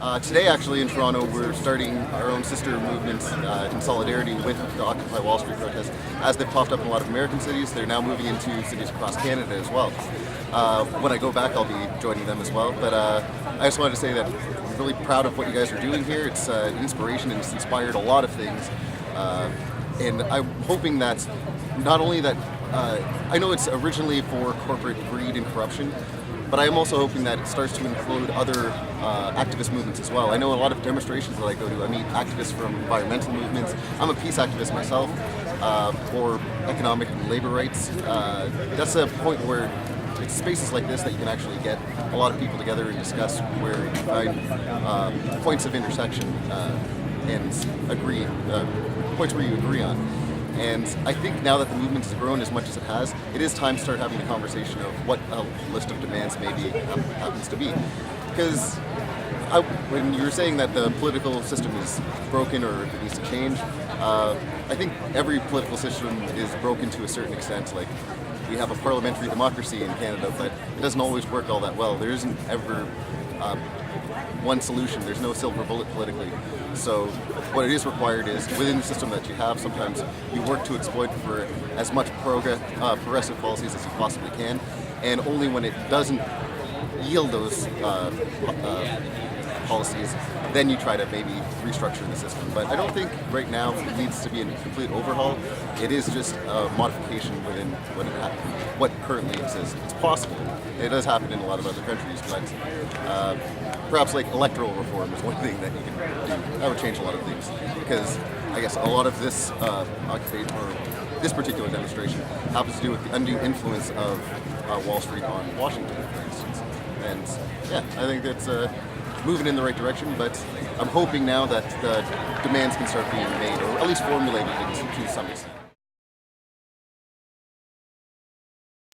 Today, actually, in Toronto, we're starting our own sister movement in solidarity with the Occupy Wall Street protests. As they've popped up in a lot of American cities, they're now moving into cities across Canada as well. When I go back, I'll be joining them as well. But I just wanted to say that I'm really proud of what you guys are doing here. It's an inspiration and it's inspired a lot of things. And I'm hoping that not only that, I know it's originally for corporate greed and corruption, but I am also hoping that it starts to include other activist movements as well. I know a lot of demonstrations that I go to, I meet activists from environmental movements. I'm a peace activist myself, or economic and labor rights. That's a point where it's spaces like this that you can actually get a lot of people together and discuss where you find points of intersection and agree, points where you agree on. And I think now that the movement has grown as much as it has, it is time to start having a conversation of what a list of demands maybe happens to be. Because when you were saying that the political system is broken or it needs to change, I think every political system is broken to a certain extent. Like, we have a parliamentary democracy in Canada, but it doesn't always work all that well. There isn't ever one solution. There's no silver bullet politically. So what it is required is, within the system that you have, sometimes you work to exploit for as much progressive policies as you possibly can, and only when it doesn't yield those policies, then you try to maybe restructure the system. But I don't think right now it needs to be a complete overhaul. It is just a modification within what currently exists. It's possible. It does happen in a lot of other countries, but perhaps like electoral reform is one thing that you can do. That would change a lot of things, because I guess a lot of this occupation, or this particular demonstration, happens to do with the undue influence of Wall Street on Washington, for instance. And yeah, I think that's moving in the right direction, but I'm hoping now that the demands can start being made, or at least formulated to some extent.